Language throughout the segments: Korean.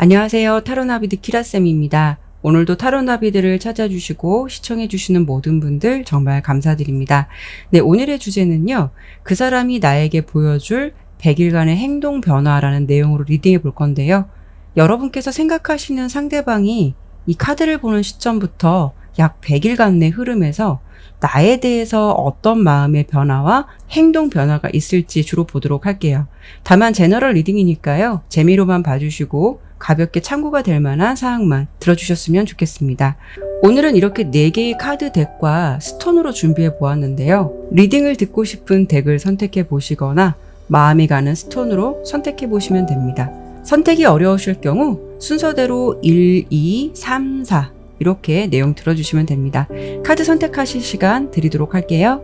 안녕하세요. 타로나비드 키라쌤입니다. 오늘도 타로나비드를 찾아주시고 시청해주시는 모든 분들 정말 감사드립니다. 네, 오늘의 주제는요. 그 사람이 나에게 보여줄 100일간의 행동 변화라는 내용으로 리딩해 볼 건데요. 여러분께서 생각하시는 상대방이 이 카드를 보는 시점부터 약 100일간의 흐름에서 나에 대해서 어떤 마음의 변화와 행동 변화가 있을지 주로 보도록 할게요. 다만 제너럴 리딩이니까요. 재미로만 봐주시고 가볍게 참고가 될 만한 사항만 들어주셨으면 좋겠습니다. 오늘은 이렇게 4개의 카드 덱과 스톤으로 준비해 보았는데요. 리딩을 듣고 싶은 덱을 선택해 보시거나 마음이 가는 스톤으로 선택해 보시면 됩니다. 선택이 어려우실 경우 순서대로 1, 2, 3, 4 이렇게 내용 들어주시면 됩니다. 카드 선택하실 시간 드리도록 할게요.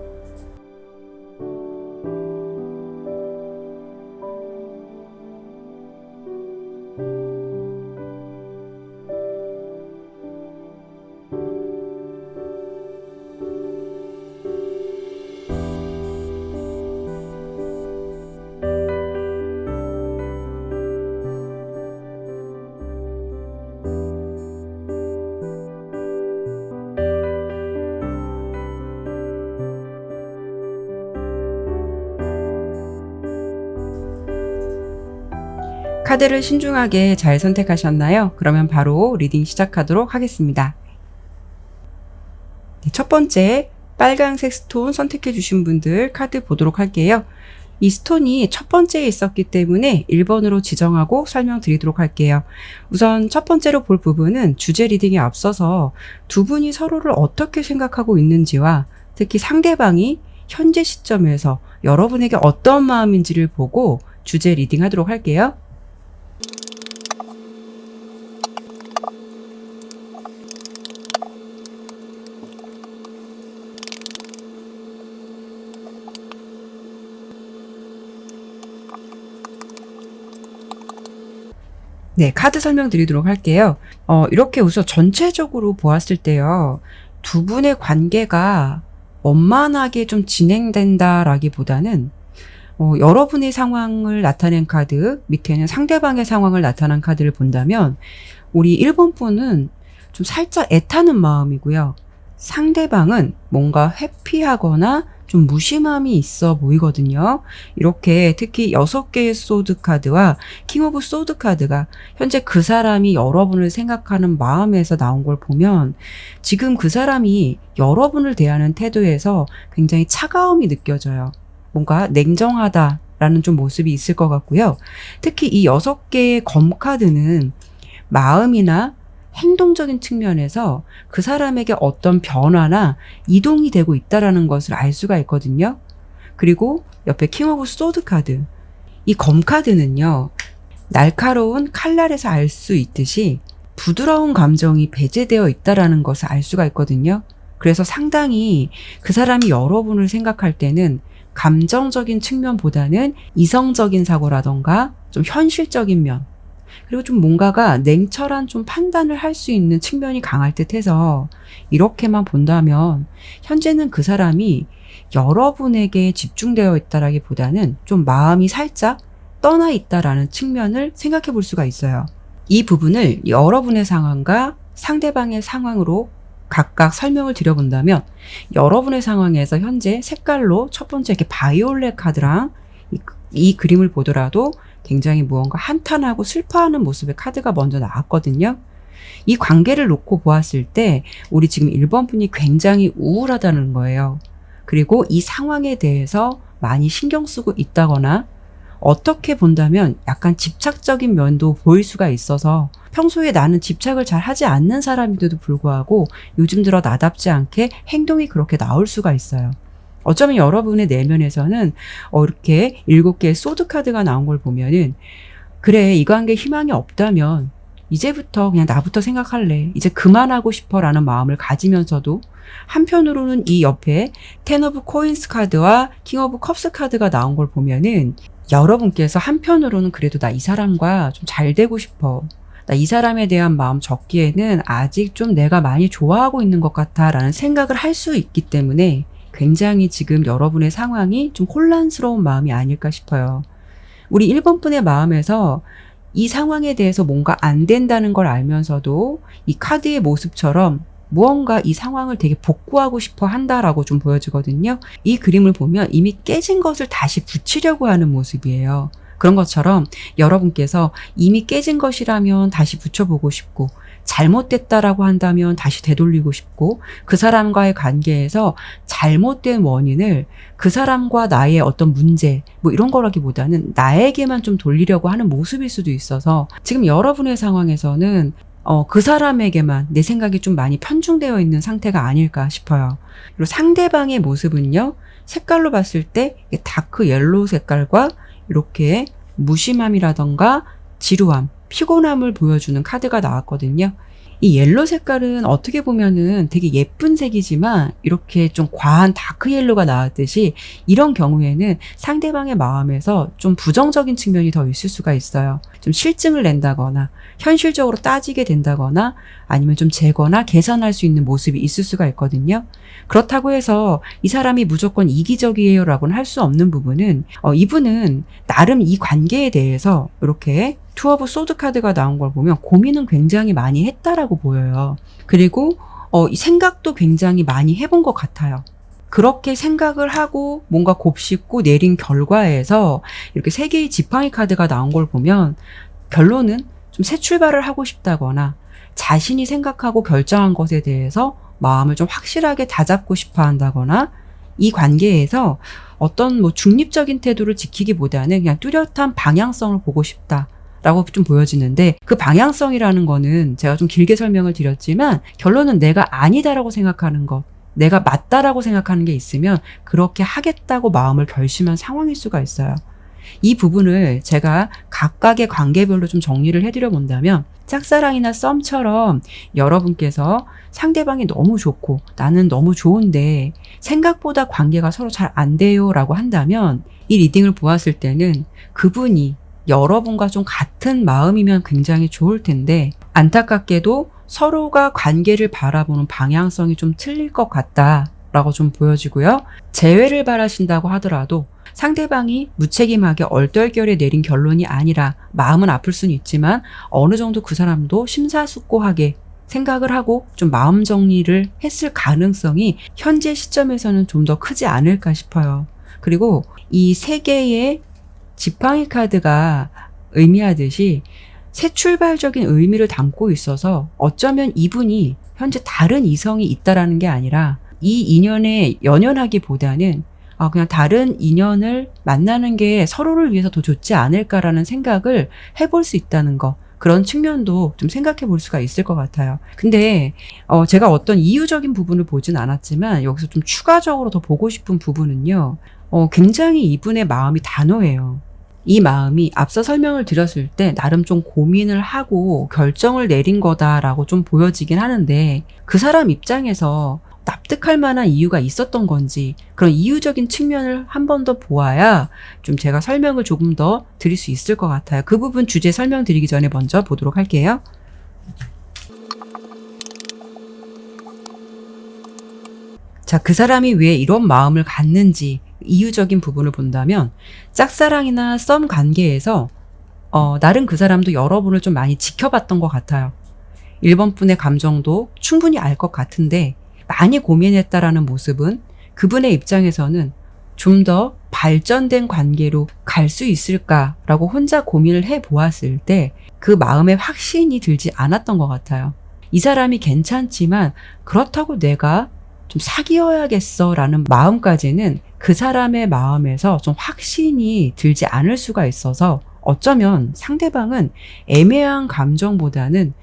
카드를 신중하게 잘 선택하셨나요? 그러면 바로 리딩 시작하도록 하겠습니다. 네, 첫 번째 빨간색 스톤 선택해 주신 분들 카드 보도록 할게요. 이 스톤이 첫 번째에 있었기 때문에 1번으로 지정하고 설명드리도록 할게요. 우선 첫 번째로 볼 부분은 주제 리딩에 앞서서 두 분이 서로를 어떻게 생각하고 있는지와 특히 상대방이 현재 시점에서 여러분에게 어떤 마음인지를 보고 주제 리딩 하도록 할게요. 네, 카드 설명드리도록 할게요. 이렇게 우선 전체적으로 보았을 때요. 두 분의 관계가 원만하게 좀 진행된다라기보다는 여러분의 상황을 나타낸 카드, 밑에는 상대방의 상황을 나타낸 카드를 본다면 우리 1번 분은 좀 살짝 애타는 마음이고요. 상대방은 뭔가 회피하거나 좀 무심함이 있어 보이거든요. 이렇게 특히 6개의 소드 카드와 킹 오브 소드 카드가 현재 그 사람이 여러분을 생각하는 마음에서 나온 걸 보면 지금 그 사람이 여러분을 대하는 태도에서 굉장히 차가움이 느껴져요. 뭔가 냉정하다라는 좀 모습이 있을 것 같고요. 특히 이 6개의 검 카드는 마음이나 행동적인 측면에서 그 사람에게 어떤 변화나 이동이 되고 있다는 것을 알 수가 있거든요. 그리고 옆에 킹 오브 소드 카드. 이 검 카드는요. 날카로운 칼날에서 알 수 있듯이 부드러운 감정이 배제되어 있다는 것을 알 수가 있거든요. 그래서 상당히 그 사람이 여러분을 생각할 때는 감정적인 측면보다는 이성적인 사고라던가 좀 현실적인 면, 그리고 좀 뭔가가 냉철한 좀 판단을 할 수 있는 측면이 강할 듯 해서 이렇게만 본다면 현재는 그 사람이 여러분에게 집중되어 있다라기보다는 좀 마음이 살짝 떠나 있다라는 측면을 생각해 볼 수가 있어요. 이 부분을 여러분의 상황과 상대방의 상황으로 각각 설명을 드려본다면 여러분의 상황에서 현재 색깔로 첫 번째 이렇게 바이올렛 카드랑 이 그림을 보더라도 굉장히 무언가 한탄하고 슬퍼하는 모습의 카드가 먼저 나왔거든요. 이 관계를 놓고 보았을 때 우리 지금 1번 분이 굉장히 우울하다는 거예요. 그리고 이 상황에 대해서 많이 신경 쓰고 있다거나 어떻게 본다면 약간 집착적인 면도 보일 수가 있어서 평소에 나는 집착을 잘 하지 않는 사람인데도 불구하고 요즘 들어 나답지 않게 행동이 그렇게 나올 수가 있어요. 어쩌면 여러분의 내면에서는 이렇게 7개의 소드 카드가 나온 걸 보면은 그래, 이 관계에 희망이 없다면 이제부터 그냥 나부터 생각할래. 이제 그만하고 싶어 라는 마음을 가지면서도 한편으로는 이 옆에 텐 오브 코인스 카드와 킹 오브 컵스 카드가 나온 걸 보면은 여러분께서 한편으로는 그래도 나 이 사람과 좀 잘 되고 싶어. 나 이 사람에 대한 마음 적기에는 아직 좀 내가 많이 좋아하고 있는 것 같아 라는 생각을 할 수 있기 때문에 굉장히 지금 여러분의 상황이 좀 혼란스러운 마음이 아닐까 싶어요. 우리 1번 분의 마음에서 이 상황에 대해서 뭔가 안 된다는 걸 알면서도 이 카드의 모습처럼 무언가 이 상황을 되게 복구하고 싶어 한다라고 좀 보여지거든요. 이 그림을 보면 이미 깨진 것을 다시 붙이려고 하는 모습이에요. 그런 것처럼 여러분께서 이미 깨진 것이라면 다시 붙여보고 싶고, 잘못됐다라고 한다면 다시 되돌리고 싶고, 그 사람과의 관계에서 잘못된 원인을 그 사람과 나의 어떤 문제 뭐 이런 거라기보다는 나에게만 좀 돌리려고 하는 모습일 수도 있어서, 지금 여러분의 상황에서는 그 사람에게만 내 생각이 좀 많이 편중되어 있는 상태가 아닐까 싶어요. 그리고 상대방의 모습은요, 색깔로 봤을 때 다크 옐로우 색깔과 이렇게 무심함이라던가 지루함, 피곤함을 보여주는 카드가 나왔거든요. 이 옐로 색깔은 어떻게 보면은 되게 예쁜 색이지만 이렇게 좀 과한 다크 옐로가 나왔듯이, 이런 경우에는 상대방의 마음에서 좀 부정적인 측면이 더 있을 수가 있어요. 좀 실증을 낸다거나 현실적으로 따지게 된다거나 아니면 좀 재거나 계산할 수 있는 모습이 있을 수가 있거든요. 그렇다고 해서 이 사람이 무조건 이기적이에요 라고는 할 수 없는 부분은, 이분은 나름 이 관계에 대해서 이렇게 투 오브 소드 카드가 나온 걸 보면 고민은 굉장히 많이 했다라고 보여요. 그리고 이 생각도 굉장히 많이 해본 것 같아요. 그렇게 생각을 하고 뭔가 곱씹고 내린 결과에서 이렇게 세 개의 지팡이 카드가 나온 걸 보면 결론은 좀 새 출발을 하고 싶다거나 자신이 생각하고 결정한 것에 대해서 마음을 좀 확실하게 다잡고 싶어 한다거나, 이 관계에서 어떤 뭐 중립적인 태도를 지키기보다는 그냥 뚜렷한 방향성을 보고 싶다 라고 좀 보여지는데, 그 방향성이라는 거는 제가 좀 길게 설명을 드렸지만 결론은 내가 아니다라고 생각하는 것, 내가 맞다라고 생각하는 게 있으면 그렇게 하겠다고 마음을 결심한 상황일 수가 있어요. 이 부분을 제가 각각의 관계별로 좀 정리를 해드려 본다면, 짝사랑이나 썸처럼 여러분께서 상대방이 너무 좋고 나는 너무 좋은데 생각보다 관계가 서로 잘 안 돼요 라고 한다면, 이 리딩을 보았을 때는 그분이 여러분과 좀 같은 마음이면 굉장히 좋을 텐데, 안타깝게도 서로가 관계를 바라보는 방향성이 좀 틀릴 것 같다라고 좀 보여지고요. 재회를 바라신다고 하더라도 상대방이 무책임하게 얼떨결에 내린 결론이 아니라, 마음은 아플 수는 있지만 어느 정도 그 사람도 심사숙고하게 생각을 하고 좀 마음 정리를 했을 가능성이 현재 시점에서는 좀 더 크지 않을까 싶어요. 그리고 이 세 개의 지팡이 카드가 의미하듯이 새 출발적인 의미를 담고 있어서, 어쩌면 이분이 현재 다른 이성이 있다라는 게 아니라 이 인연에 연연하기보다는 그냥 다른 인연을 만나는 게 서로를 위해서 더 좋지 않을까라는 생각을 해볼 수 있다는 거, 그런 측면도 좀 생각해 볼 수가 있을 것 같아요. 근데 제가 어떤 이유적인 부분을 보진 않았지만 여기서 좀 추가적으로 더 보고 싶은 부분은요, 굉장히 이분의 마음이 단호해요. 이 마음이 앞서 설명을 드렸을 때 나름 좀 고민을 하고 결정을 내린 거다라고 좀 보여지긴 하는데, 그 사람 입장에서 납득할 만한 이유가 있었던 건지, 그런 이유적인 측면을 한 번 더 보아야 좀 제가 설명을 조금 더 드릴 수 있을 것 같아요. 그 부분 주제 설명드리기 전에 먼저 보도록 할게요. 자, 그 사람이 왜 이런 마음을 갖는지 이유적인 부분을 본다면, 짝사랑이나 썸 관계에서 나름 그 사람도 여러분을 좀 많이 지켜봤던 것 같아요. 1번 분의 감정도 충분히 알 것 같은데, 많이 고민했다라는 모습은 그분의 입장에서는 좀 더 발전된 관계로 갈 수 있을까라고 혼자 고민을 해보았을 때 그 마음에 확신이 들지 않았던 것 같아요. 이 사람이 괜찮지만 그렇다고 내가 좀 사귀어야겠어 라는 마음까지는 그 사람의 마음에서 좀 확신이 들지 않을 수가 있어서, 어쩌면 상대방은 애매한 감정보다는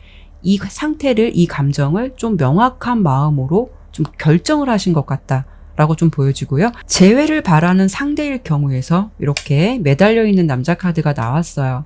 이 상태를, 이 감정을 좀 명확한 마음으로 좀 결정을 하신 것 같다라고 좀 보여지고요. 재회를 바라는 상대일 경우에서 이렇게 매달려 있는 남자 카드가 나왔어요.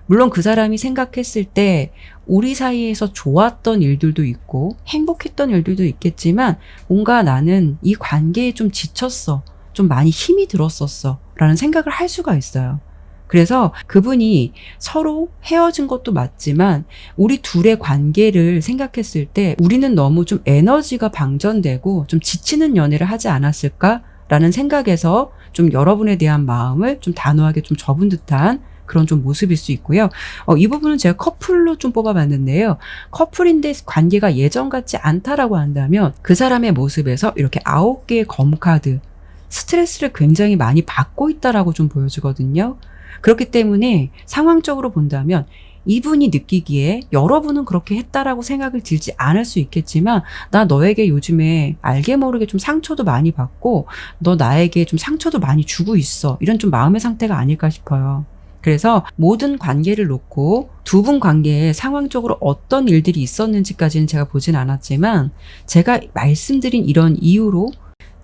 물론 그 사람이 생각했을 때 우리 사이에서 좋았던 일들도 있고 행복했던 일들도 있겠지만, 뭔가 나는 이 관계에 좀 지쳤어, 좀 많이 힘이 들었었어 라는 생각을 할 수가 있어요. 그래서 그분이 서로 헤어진 것도 맞지만 우리 둘의 관계를 생각했을 때 우리는 너무 좀 에너지가 방전되고 좀 지치는 연애를 하지 않았을까라는 생각에서 좀 여러분에 대한 마음을 좀 단호하게 좀 접은 듯한 그런 좀 모습일 수 있고요. 이 부분은 제가 커플로 좀 뽑아봤는데요. 커플인데 관계가 예전 같지 않다라고 한다면 그 사람의 모습에서 이렇게 9개의 검카드, 스트레스를 굉장히 많이 받고 있다라고 좀 보여지거든요. 그렇기 때문에 상황적으로 본다면 이분이 느끼기에 여러분은 그렇게 했다라고 생각을 들지 않을 수 있겠지만 나 너에게 요즘에 알게 모르게 좀 상처도 많이 받고 너 나에게 좀 상처도 많이 주고 있어. 이런 좀 마음의 상태가 아닐까 싶어요. 그래서 모든 관계를 놓고 두 분 관계에 상황적으로 어떤 일들이 있었는지까지는 제가 보진 않았지만 제가 말씀드린 이런 이유로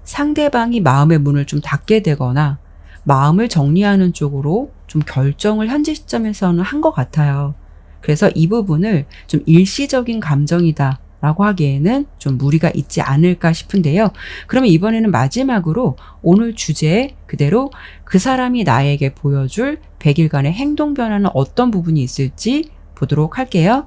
상대방이 마음의 문을 좀 닫게 되거나 마음을 정리하는 쪽으로 좀 결정을 현재 시점에서는 한 것 같아요. 그래서 이 부분을 좀 일시적인 감정이다 라고 하기에는 좀 무리가 있지 않을까 싶은데요. 그러면 이번에는 마지막으로 오늘 주제 그대로 그 사람이 나에게 보여줄 100일간의 행동 변화는 어떤 부분이 있을지 보도록 할게요.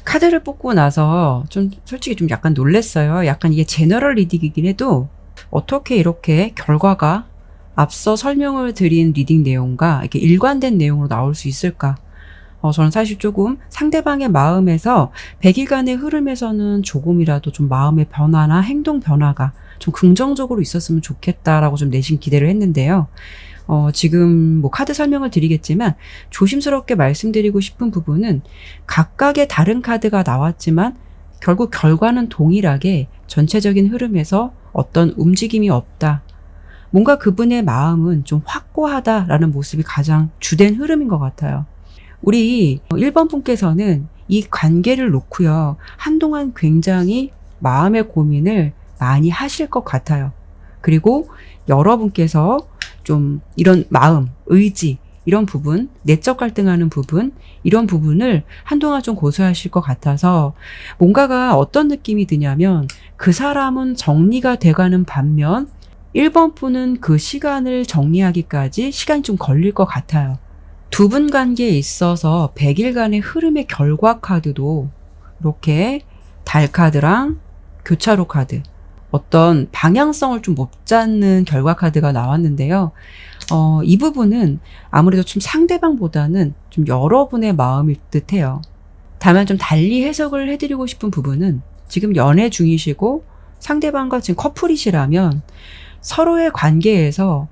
카드를 뽑고 나서 좀 솔직히 좀 약간 놀랐어요. 약간 이게 제너럴 리딩이긴 해도 어떻게 이렇게 결과가 앞서 설명을 드린 리딩 내용과 이렇게 일관된 내용으로 나올 수 있을까? 저는 사실 조금 상대방의 마음에서 100일간의 흐름에서는 조금이라도 좀 마음의 변화나 행동 변화가 좀 긍정적으로 있었으면 좋겠다라고 좀 내심 기대를 했는데요. 지금 뭐 카드 설명을 드리겠지만 조심스럽게 말씀드리고 싶은 부분은 각각의 다른 카드가 나왔지만 결국 결과는 동일하게 전체적인 흐름에서 어떤 움직임이 없다. 뭔가 그분의 마음은 좀 확고하다라는 모습이 가장 주된 흐름인 것 같아요. 우리 1번 분께서는 이 관계를 놓고요. 한동안 굉장히 마음의 고민을 많이 하실 것 같아요. 그리고 여러분께서 좀 이런 마음, 의지, 이런 부분, 내적 갈등하는 부분, 이런 부분을 한동안 좀 고수하실 것 같아서 뭔가가 어떤 느낌이 드냐면 그 사람은 정리가 돼가는 반면 1번 분은 그 시간을 정리하기까지 시간이 좀 걸릴 것 같아요. 두 분 관계에 있어서 100일간의 흐름의 결과 카드도 이렇게 달 카드랑 교차로 카드, 어떤 방향성을 좀 못 잡는 결과 카드가 나왔는데요. 이 부분은 아무래도 좀 상대방보다는 좀 여러분의 마음일 듯 해요. 다만 좀 달리 해석을 해드리고 싶은 부분은 지금 연애 중이시고 상대방과 지금 커플이시라면 서로의 관계에서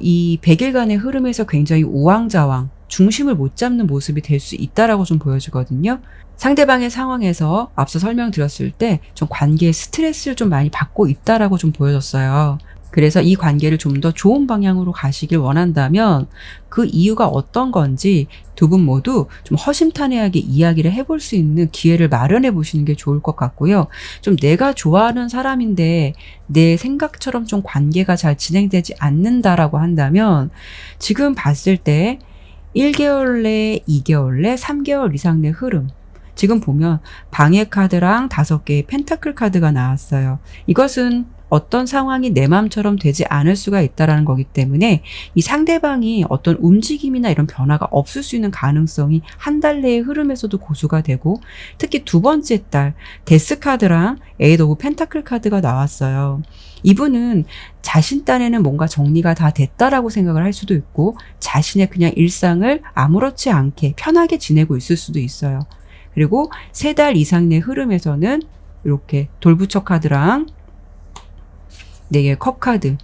이 100일간의 흐름에서 굉장히 우왕좌왕, 중심을 못 잡는 모습이 될 수 있다라고 좀 보여지거든요. 상대방의 상황에서 앞서 설명드렸을 때 좀 관계에 스트레스를 좀 많이 받고 있다라고 좀 보여졌어요. 그래서 이 관계를 좀 더 좋은 방향으로 가시길 원한다면 그 이유가 어떤 건지 두 분 모두 좀 허심탄회하게 이야기를 해볼 수 있는 기회를 마련해 보시는 게 좋을 것 같고요. 좀 내가 좋아하는 사람인데 내 생각처럼 좀 관계가 잘 진행되지 않는다라고 한다면 지금 봤을 때 1개월 내, 2개월 내, 3개월 이상 내 흐름, 지금 보면 방해 카드랑 5개의 펜타클 카드가 나왔어요. 이것은 어떤 상황이 내 마음처럼 되지 않을 수가 있다는 거기 때문에 이 상대방이 어떤 움직임이나 이런 변화가 없을 수 있는 가능성이 한 달 내의 흐름에서도 고수가 되고, 특히 두 번째 달 데스 카드랑 에이드 오브 펜타클 카드가 나왔어요. 이분은 자신 딴에는 뭔가 정리가 다 됐다라고 생각을 할 수도 있고 자신의 그냥 일상을 아무렇지 않게 편하게 지내고 있을 수도 있어요. 그리고 3달 이상 내 흐름에서는 이렇게 돌부처 카드랑 4개의 컵 카드,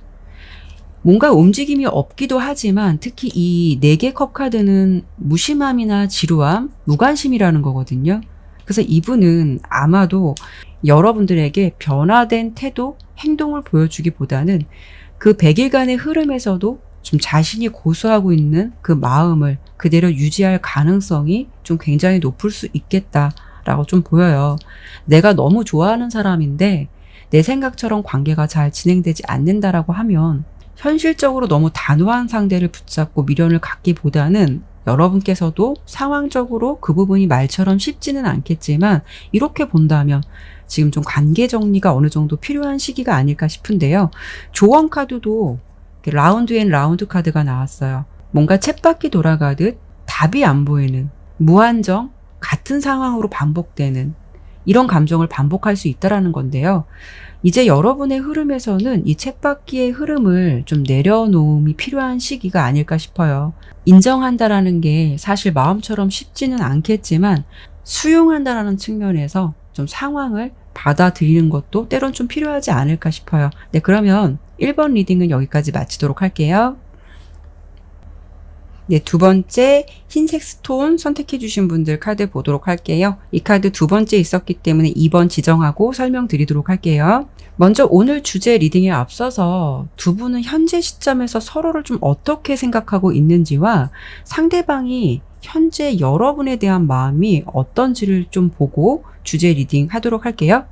뭔가 움직임이 없기도 하지만 특히 이 4개 컵 카드는 무심함이나 지루함, 무관심이라는 거거든요. 그래서 이분은 아마도 여러분들에게 변화된 태도, 행동을 보여주기보다는 그 100일간의 흐름에서도 좀 자신이 고수하고 있는 그 마음을 그대로 유지할 가능성이 좀 굉장히 높을 수 있겠다라고 좀 보여요. 내가 너무 좋아하는 사람인데 내 생각처럼 관계가 잘 진행되지 않는다라고 하면 현실적으로 너무 단호한 상대를 붙잡고 미련을 갖기보다는 여러분께서도 상황적으로 그 부분이 말처럼 쉽지는 않겠지만 이렇게 본다면 지금 좀 관계 정리가 어느 정도 필요한 시기가 아닐까 싶은데요. 조언 카드도 라운드 앤 라운드 카드가 나왔어요. 뭔가 쳇바퀴 돌아가듯 답이 안 보이는, 무한정 같은 상황으로 반복되는 이런 감정을 반복할 수 있다라는 건데요. 이제 여러분의 흐름에서는 이 쳇바퀴의 흐름을 좀 내려놓음이 필요한 시기가 아닐까 싶어요. 인정한다라는 게 사실 마음처럼 쉽지는 않겠지만 수용한다라는 측면에서 좀 상황을 받아들이는 것도 때론 좀 필요하지 않을까 싶어요. 네, 그러면 1번 리딩은 여기까지 마치도록 할게요. 네, 두 번째 흰색 스톤 선택해 주신 분들 카드 보도록 할게요. 이 카드 두 번째 있었기 때문에 2번 지정하고 설명드리도록 할게요. 먼저 오늘 주제 리딩에 앞서서 두 분은 현재 시점에서 서로를 좀 어떻게 생각하고 있는지와 상대방이 현재 여러분에 대한 마음이 어떤지를 좀 보고 주제 리딩 하도록 할게요.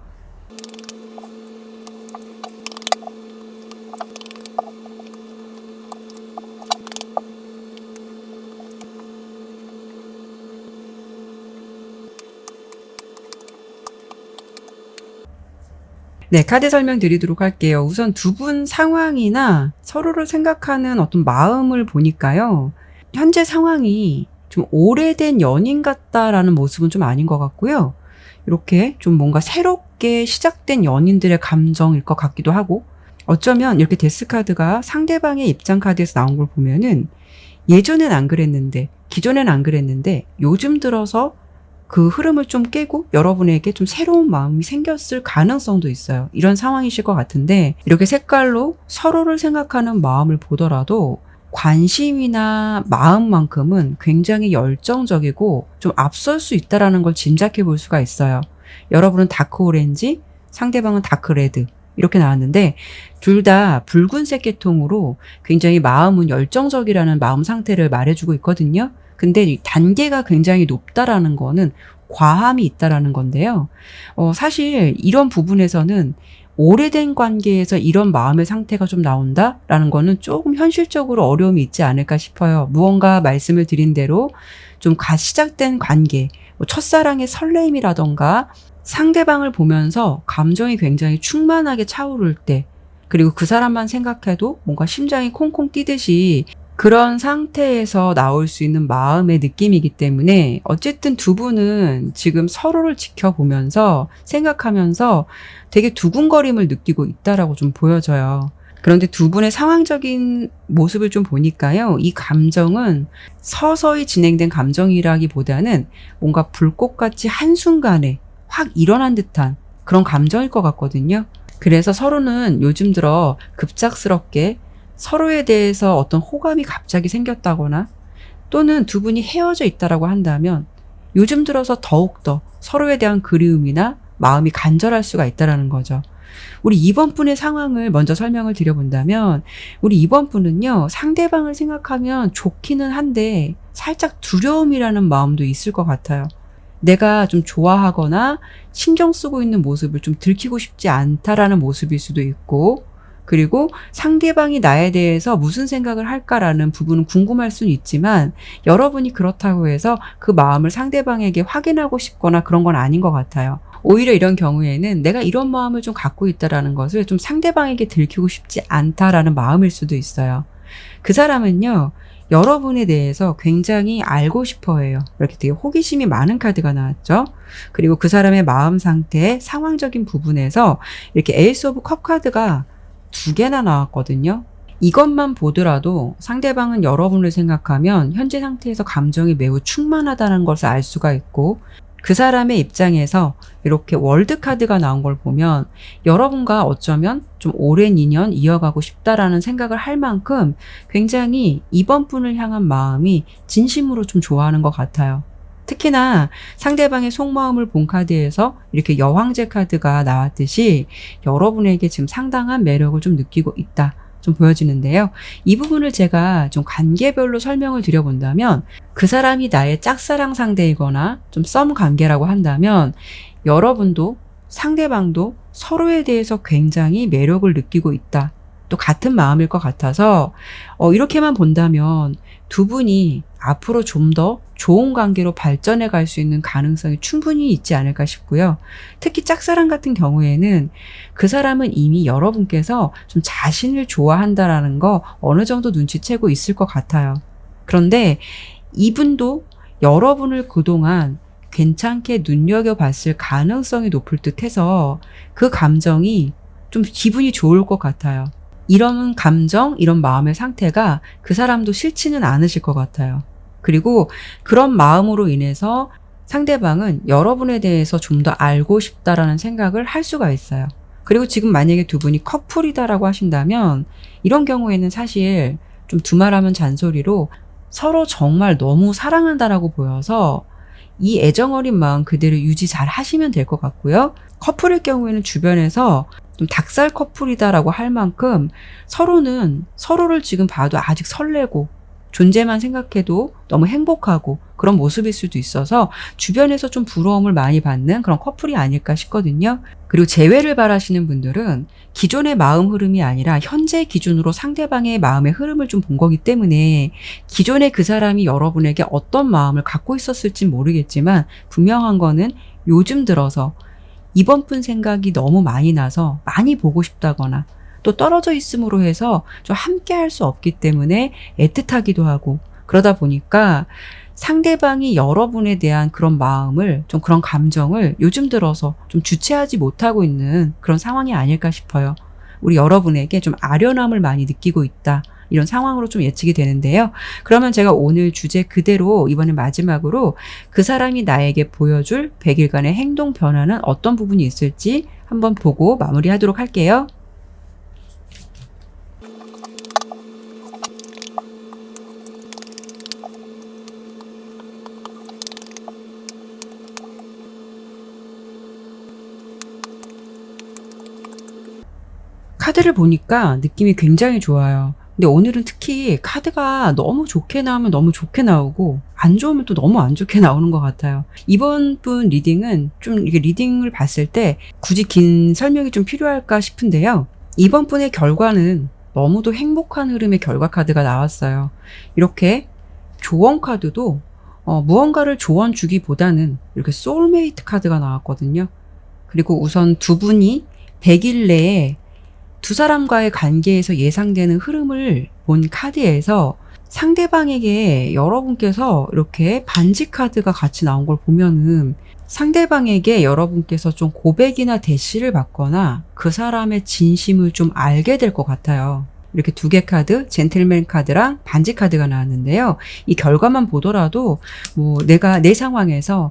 네, 카드 설명 드리도록 할게요. 우선 두 분 상황이나 서로를 생각하는 어떤 마음을 보니까요. 현재 상황이 좀 오래된 연인 같다라는 모습은 좀 아닌 것 같고요. 이렇게 좀 뭔가 새롭게 시작된 연인들의 감정일 것 같기도 하고, 어쩌면 이렇게 데스 카드가 상대방의 입장 카드에서 나온 걸 보면은 예전엔 안 그랬는데, 기존엔 안 그랬는데 요즘 들어서 그 흐름을 좀 깨고 여러분에게 좀 새로운 마음이 생겼을 가능성도 있어요. 이런 상황이실 것 같은데, 이렇게 색깔로 서로를 생각하는 마음을 보더라도 관심이나 마음만큼은 굉장히 열정적이고 좀 앞설 수 있다는 걸 짐작해 볼 수가 있어요. 여러분은 다크 오렌지, 상대방은 다크 레드 이렇게 나왔는데 둘 다 붉은색 계통으로 굉장히 마음은 열정적이라는 마음 상태를 말해주고 있거든요. 근데 이 단계가 굉장히 높다라는 거는 과함이 있다라는 건데요. 사실 이런 부분에서는 오래된 관계에서 이런 마음의 상태가 좀 나온다라는 거는 조금 현실적으로 어려움이 있지 않을까 싶어요. 무언가 말씀을 드린 대로 좀 시작된 관계, 첫사랑의 설레임이라던가 상대방을 보면서 감정이 굉장히 충만하게 차오를 때, 그리고 그 사람만 생각해도 뭔가 심장이 콩콩 뛰듯이 그런 상태에서 나올 수 있는 마음의 느낌이기 때문에 어쨌든 두 분은 지금 서로를 지켜보면서 생각하면서 되게 두근거림을 느끼고 있다라고 좀 보여져요. 그런데 두 분의 상황적인 모습을 좀 보니까요. 이 감정은 서서히 진행된 감정이라기보다는 뭔가 불꽃같이 한순간에 확 일어난 듯한 그런 감정일 것 같거든요. 그래서 서로는 요즘 들어 급작스럽게 서로에 대해서 어떤 호감이 갑자기 생겼다거나 또는 두 분이 헤어져 있다라고 한다면 요즘 들어서 더욱더 서로에 대한 그리움이나 마음이 간절할 수가 있다라는 거죠. 우리 2번 분의 상황을 먼저 설명을 드려본다면 우리 2번 분은요. 상대방을 생각하면 좋기는 한데 살짝 두려움이라는 마음도 있을 것 같아요. 내가 좀 좋아하거나 신경 쓰고 있는 모습을 좀 들키고 싶지 않다라는 모습일 수도 있고, 그리고 상대방이 나에 대해서 무슨 생각을 할까라는 부분은 궁금할 수는 있지만 여러분이 그렇다고 해서 그 마음을 상대방에게 확인하고 싶거나 그런 건 아닌 것 같아요. 오히려 이런 경우에는 내가 이런 마음을 좀 갖고 있다라는 것을 좀 상대방에게 들키고 싶지 않다라는 마음일 수도 있어요. 그 사람은요. 여러분에 대해서 굉장히 알고 싶어 해요. 이렇게 되게 호기심이 많은 카드가 나왔죠. 그리고 그 사람의 마음 상태, 상황적인 부분에서 이렇게 에이스 오브 컵 카드가 2개나 나왔거든요. 이것만 보더라도 상대방은 여러분을 생각하면 현재 상태에서 감정이 매우 충만하다는 것을 알 수가 있고, 그 사람의 입장에서 이렇게 월드 카드가 나온 걸 보면 여러분과 어쩌면 좀 오랜 인연 이어가고 싶다라는 생각을 할 만큼 굉장히 이번 분을 향한 마음이 진심으로 좀 좋아하는 것 같아요. 특히나 상대방의 속마음을 본 카드에서 이렇게 여왕제 카드가 나왔듯이 여러분에게 지금 상당한 매력을 좀 느끼고 있다. 좀 보여지는데요. 이 부분을 제가 좀 관계별로 설명을 드려본다면 그 사람이 나의 짝사랑 상대이거나 좀 썸 관계라고 한다면 여러분도 상대방도 서로에 대해서 굉장히 매력을 느끼고 있다. 또 같은 마음일 것 같아서 이렇게만 본다면 두 분이 앞으로 좀 더 좋은 관계로 발전해 갈 수 있는 가능성이 충분히 있지 않을까 싶고요. 특히 짝사랑 같은 경우에는 그 사람은 이미 여러분께서 좀 자신을 좋아한다라는 거 어느 정도 눈치채고 있을 것 같아요. 그런데 이분도 여러분을 그동안 괜찮게 눈여겨봤을 가능성이 높을 듯 해서 그 감정이 좀 기분이 좋을 것 같아요. 이런 감정, 이런 마음의 상태가 그 사람도 싫지는 않으실 것 같아요. 그리고 그런 마음으로 인해서 상대방은 여러분에 대해서 좀 더 알고 싶다라는 생각을 할 수가 있어요. 그리고 지금 만약에 두 분이 커플이다라고 하신다면 이런 경우에는 사실 좀 두말하면 잔소리로 서로 정말 너무 사랑한다라고 보여서 이 애정어린 마음 그대로 유지 잘 하시면 될 것 같고요. 커플일 경우에는 주변에서 좀 닭살 커플이다라고 할 만큼 서로는 서로를 지금 봐도 아직 설레고 존재만 생각해도 너무 행복하고 그런 모습일 수도 있어서 주변에서 좀 부러움을 많이 받는 그런 커플이 아닐까 싶거든요. 그리고 재회를 바라시는 분들은 기존의 마음 흐름이 아니라 현재 기준으로 상대방의 마음의 흐름을 좀 본 거기 때문에 기존에 그 사람이 여러분에게 어떤 마음을 갖고 있었을진 모르겠지만 분명한 거는 요즘 들어서 이번 분 생각이 너무 많이 나서 많이 보고 싶다거나 또 떨어져 있음으로 해서 좀 함께 할 수 없기 때문에 애틋하기도 하고 그러다 보니까 상대방이 여러분에 대한 그런 마음을 좀 그런 감정을 요즘 들어서 좀 주체하지 못하고 있는 그런 상황이 아닐까 싶어요. 우리 여러분에게 좀 아련함을 많이 느끼고 있다. 이런 상황으로 좀 예측이 되는데요. 그러면 제가 오늘 주제 그대로 이번에 마지막으로 그 사람이 나에게 보여줄 100일간의 행동 변화는 어떤 부분이 있을지 한번 보고 마무리하도록 할게요. 카드를 보니까 느낌이 굉장히 좋아요. 근데 오늘은 특히 카드가 너무 좋게 나오면 너무 좋게 나오고 안 좋으면 또 너무 안 좋게 나오는 것 같아요. 이번 분 리딩은 좀 이게 리딩을 봤을 때 굳이 긴 설명이 좀 필요할까 싶은데요. 이번 분의 결과는 너무도 행복한 흐름의 결과 카드가 나왔어요. 이렇게 조언 카드도 무언가를 조언 주기보다는 이렇게 소울메이트 카드가 나왔거든요. 그리고 우선 두 분이 100일 내에 두 사람과의 관계에서 예상되는 흐름을 본 카드에서 상대방에게 여러분께서 이렇게 반지 카드가 같이 나온 걸 보면은 상대방에게 여러분께서 좀 고백이나 대시를 받거나 그 사람의 진심을 좀 알게 될 것 같아요. 이렇게 두 개 카드, 젠틀맨 카드랑 반지 카드가 나왔는데요. 이 결과만 보더라도 내가 내 상황에서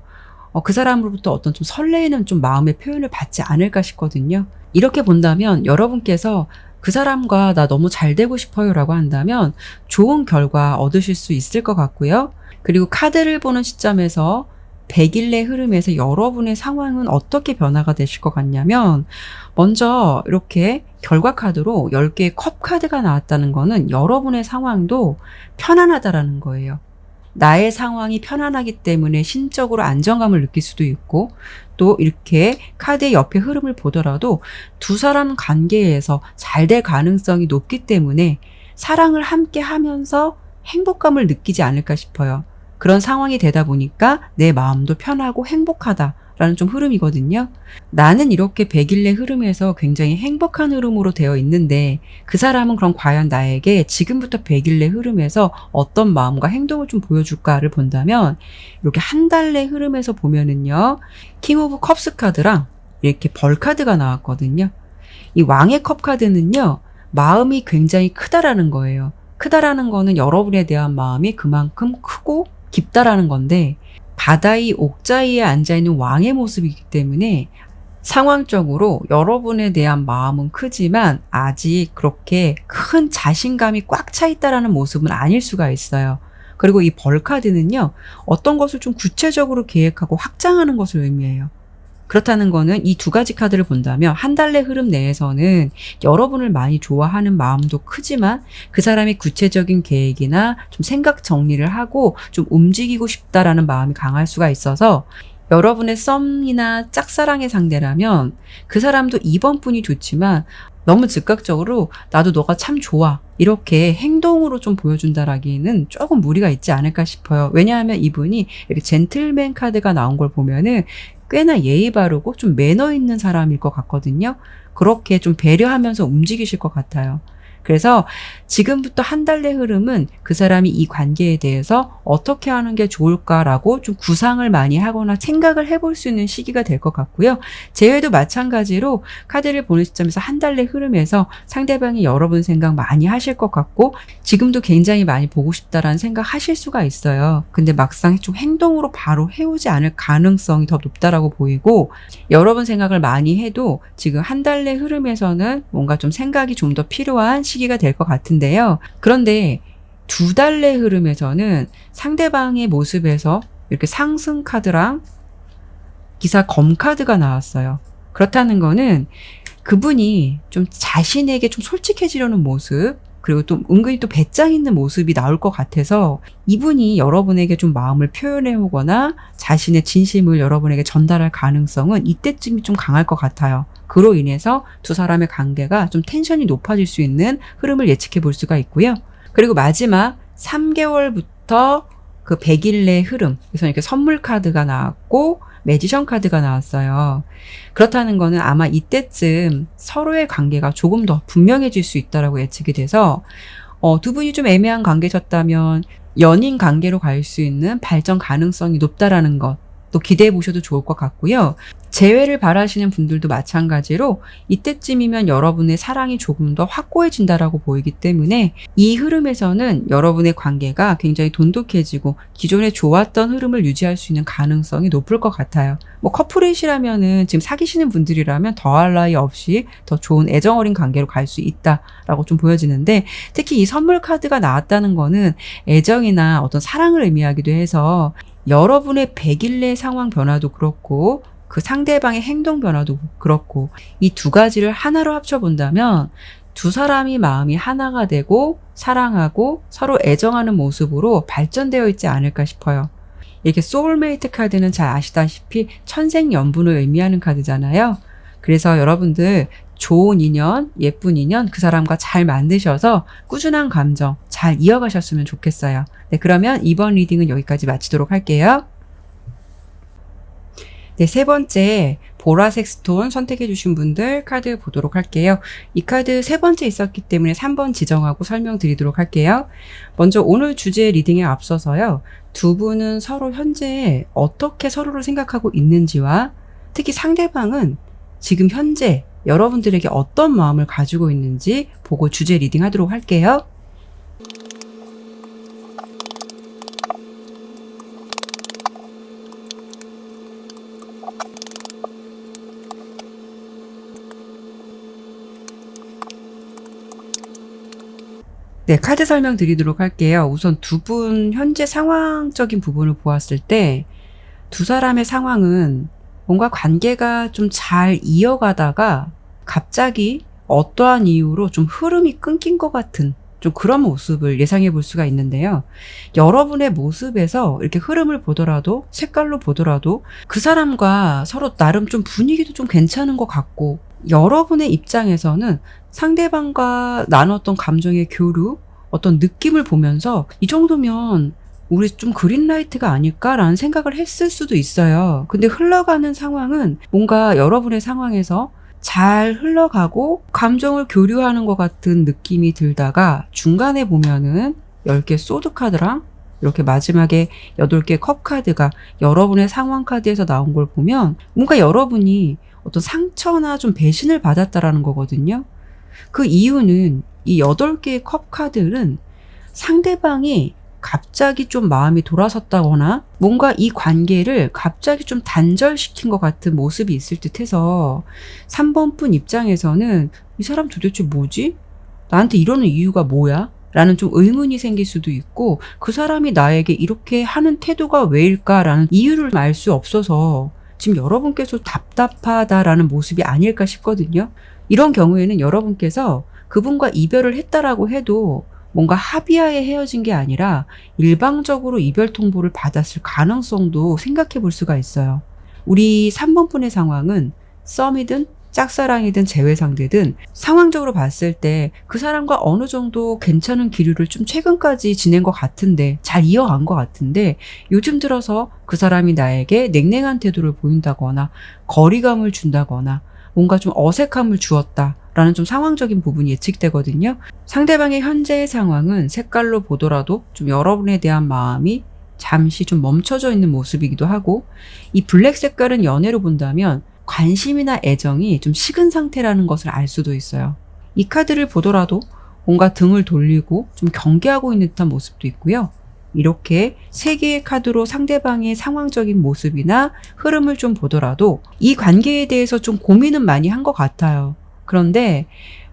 그 사람으로부터 어떤 좀 설레이는 좀 마음의 표현을 받지 않을까 싶거든요. 이렇게 본다면 여러분께서 그 사람과 나 너무 잘 되고 싶어요 라고 한다면 좋은 결과 얻으실 수 있을 것 같고요. 그리고 카드를 보는 시점에서 100일 내 흐름에서 여러분의 상황은 어떻게 변화가 되실 것 같냐면 먼저 이렇게 결과 카드로 10개의 컵 카드가 나왔다는 거는 여러분의 상황도 편안하다라는 거예요. 나의 상황이 편안하기 때문에 심적으로 안정감을 느낄 수도 있고 또 이렇게 카드의 옆에 흐름을 보더라도 두 사람 관계에서 잘 될 가능성이 높기 때문에 사랑을 함께 하면서 행복감을 느끼지 않을까 싶어요. 그런 상황이 되다 보니까 내 마음도 편하고 행복하다라는 좀 흐름이거든요. 나는 이렇게 100일 내 흐름에서 굉장히 행복한 흐름으로 되어 있는데 그 사람은 그럼 과연 나에게 지금부터 100일 내 흐름에서 어떤 마음과 행동을 좀 보여줄까를 본다면 이렇게 한 달 내 흐름에서 보면은요. 킹 오브 컵스 카드랑 이렇게 벌 카드가 나왔거든요. 이 왕의 컵 카드는요. 마음이 굉장히 크다라는 거예요. 크다라는 거는 여러분에 대한 마음이 그만큼 크고 깊다라는 건데 바다의 옥자리에 앉아있는 왕의 모습이기 때문에 상황적으로 여러분에 대한 마음은 크지만 아직 그렇게 큰 자신감이 꽉 차 있다라는 모습은 아닐 수가 있어요. 그리고 이 벌 카드는요. 어떤 것을 좀 구체적으로 계획하고 확장하는 것을 의미해요. 그렇다는 거는 이 두 가지 카드를 본다면 한 달 내 흐름 내에서는 여러분을 많이 좋아하는 마음도 크지만 그 사람의 구체적인 계획이나 좀 생각 정리를 하고 좀 움직이고 싶다라는 마음이 강할 수가 있어서 여러분의 썸이나 짝사랑의 상대라면 그 사람도 이번 분이 좋지만 너무 즉각적으로 나도 너가 참 좋아 이렇게 행동으로 좀 보여준다라기에는 조금 무리가 있지 않을까 싶어요. 왜냐하면 이분이 이렇게 젠틀맨 카드가 나온 걸 보면은 꽤나 예의 바르고 좀 매너 있는 사람일 것 같거든요. 그렇게 좀 배려하면서 움직이실 것 같아요. 그래서 지금부터 한 달 내 흐름은 그 사람이 이 관계에 대해서 어떻게 하는 게 좋을까라고 좀 구상을 많이 하거나 생각을 해볼 수 있는 시기가 될 것 같고요. 재회도 마찬가지로 카드를 보는 시점에서 한 달 내 흐름에서 상대방이 여러분 생각 많이 하실 것 같고 지금도 굉장히 많이 보고 싶다라는 생각 하실 수가 있어요. 근데 막상 좀 행동으로 바로 해오지 않을 가능성이 더 높다라고 보이고 여러분 생각을 많이 해도 지금 한 달 내 흐름에서는 뭔가 좀 생각이 좀 더 필요한 시기가 될 것 같은데요. 그런데 두 달 내 흐름에서는 상대방의 모습에서 이렇게 상승 카드랑 기사 검 카드가 나왔어요. 그렇다는 거는 그분이 좀 자신에게 좀 솔직해지려는 모습, 그리고 또 은근히 또 배짱 있는 모습이 나올 것 같아서 이분이 여러분에게 좀 마음을 표현해 오거나 자신의 진심을 여러분에게 전달할 가능성은 이때쯤이 좀 강할 것 같아요. 그로 인해서 두 사람의 관계가 좀 텐션이 높아질 수 있는 흐름을 예측해 볼 수가 있고요. 그리고 마지막 3개월부터 그 100일 내 흐름, 그래서 이렇게 선물 카드가 나왔고 매지션 카드가 나왔어요. 그렇다는 거는 아마 이때쯤 서로의 관계가 조금 더 분명해질 수 있다라고 예측이 돼서 두 분이 좀 애매한 관계셨다면 연인 관계로 갈 수 있는 발전 가능성이 높다라는 것 또 기대해 보셔도 좋을 것 같고요. 재회를 바라시는 분들도 마찬가지로 이때쯤이면 여러분의 사랑이 조금 더 확고해진다라고 보이기 때문에 이 흐름에서는 여러분의 관계가 굉장히 돈독해지고 기존에 좋았던 흐름을 유지할 수 있는 가능성이 높을 것 같아요. 뭐 커플이시라면은 지금 사귀시는 분들이라면 더할 나위 없이 더 좋은 애정 어린 관계로 갈 수 있다라고 좀 보여지는데 특히 이 선물 카드가 나왔다는 거는 애정이나 어떤 사랑을 의미하기도 해서 여러분의 100일 내 상황 변화도 그렇고 그 상대방의 행동 변화도 그렇고 이 두 가지를 하나로 합쳐본다면 두 사람이 마음이 하나가 되고 사랑하고 서로 애정하는 모습으로 발전되어 있지 않을까 싶어요. 이렇게 소울메이트 카드는 잘 아시다시피 천생연분을 의미하는 카드잖아요. 그래서 여러분들 좋은 인연, 예쁜 인연 그 사람과 잘 만드셔서 꾸준한 감정 잘 이어가셨으면 좋겠어요. 네, 그러면 이번 리딩은 여기까지 마치도록 할게요. 네, 세 번째 보라색 스톤 선택해 주신 분들 카드 보도록 할게요. 이 카드 세 번째 있었기 때문에 3번 지정하고 설명드리도록 할게요. 먼저 오늘 주제 리딩에 앞서서요. 두 분은 서로 현재 어떻게 서로를 생각하고 있는지와 특히 상대방은 지금 현재 여러분들에게 어떤 마음을 가지고 있는지 보고 주제 리딩 하도록 할게요. 네, 카드 설명 드리도록 할게요. 우선 두 분 현재 상황적인 부분을 보았을 때 두 사람의 상황은 뭔가 관계가 좀 잘 이어가다가 갑자기 어떠한 이유로 좀 흐름이 끊긴 것 같은 좀 그런 모습을 예상해 볼 수가 있는데요. 여러분의 모습에서 이렇게 흐름을 보더라도 색깔로 보더라도 그 사람과 서로 나름 좀 분위기도 좀 괜찮은 것 같고 여러분의 입장에서는 상대방과 나눴던 감정의 교류, 어떤 느낌을 보면서 이 정도면 우리 좀 그린라이트가 아닐까라는 생각을 했을 수도 있어요. 근데 흘러가는 상황은 뭔가 여러분의 상황에서 잘 흘러가고 감정을 교류하는 것 같은 느낌이 들다가 중간에 보면은 10개 소드 카드랑 이렇게 마지막에 8개 컵 카드가 여러분의 상황 카드에서 나온 걸 보면 뭔가 여러분이 어떤 상처나 좀 배신을 받았다라는 거거든요. 그 이유는 이 8개의 컵 카드는 상대방이 갑자기 좀 마음이 돌아섰다거나 뭔가 이 관계를 갑자기 좀 단절시킨 것 같은 모습이 있을 듯 해서 3번 분 입장에서는 이 사람 도대체 뭐지? 나한테 이러는 이유가 뭐야? 라는 좀 의문이 생길 수도 있고 그 사람이 나에게 이렇게 하는 태도가 왜일까라는 이유를 알 수 없어서 지금 여러분께서 답답하다라는 모습이 아닐까 싶거든요. 이런 경우에는 여러분께서 그분과 이별을 했다라고 해도 뭔가 합의하에 헤어진 게 아니라 일방적으로 이별 통보를 받았을 가능성도 생각해 볼 수가 있어요. 우리 3번 분의 상황은 썸이든 짝사랑이든 재회상대든 상황적으로 봤을 때 그 사람과 어느 정도 괜찮은 기류를 좀 최근까지 지낸 것 같은데 잘 이어간 것 같은데 요즘 들어서 그 사람이 나에게 냉랭한 태도를 보인다거나 거리감을 준다거나 뭔가 좀 어색함을 주었다 라는 좀 상황적인 부분이 예측되거든요. 상대방의 현재의 상황은 색깔로 보더라도 좀 여러분에 대한 마음이 잠시 좀 멈춰져 있는 모습이기도 하고, 이 블랙 색깔은 연애로 본다면 관심이나 애정이 좀 식은 상태라는 것을 알 수도 있어요. 이 카드를 보더라도 뭔가 등을 돌리고 좀 경계하고 있는 듯한 모습도 있고요. 이렇게 세 개의 카드로 상대방의 상황적인 모습이나 흐름을 좀 보더라도 이 관계에 대해서 좀 고민은 많이 한 것 같아요. 그런데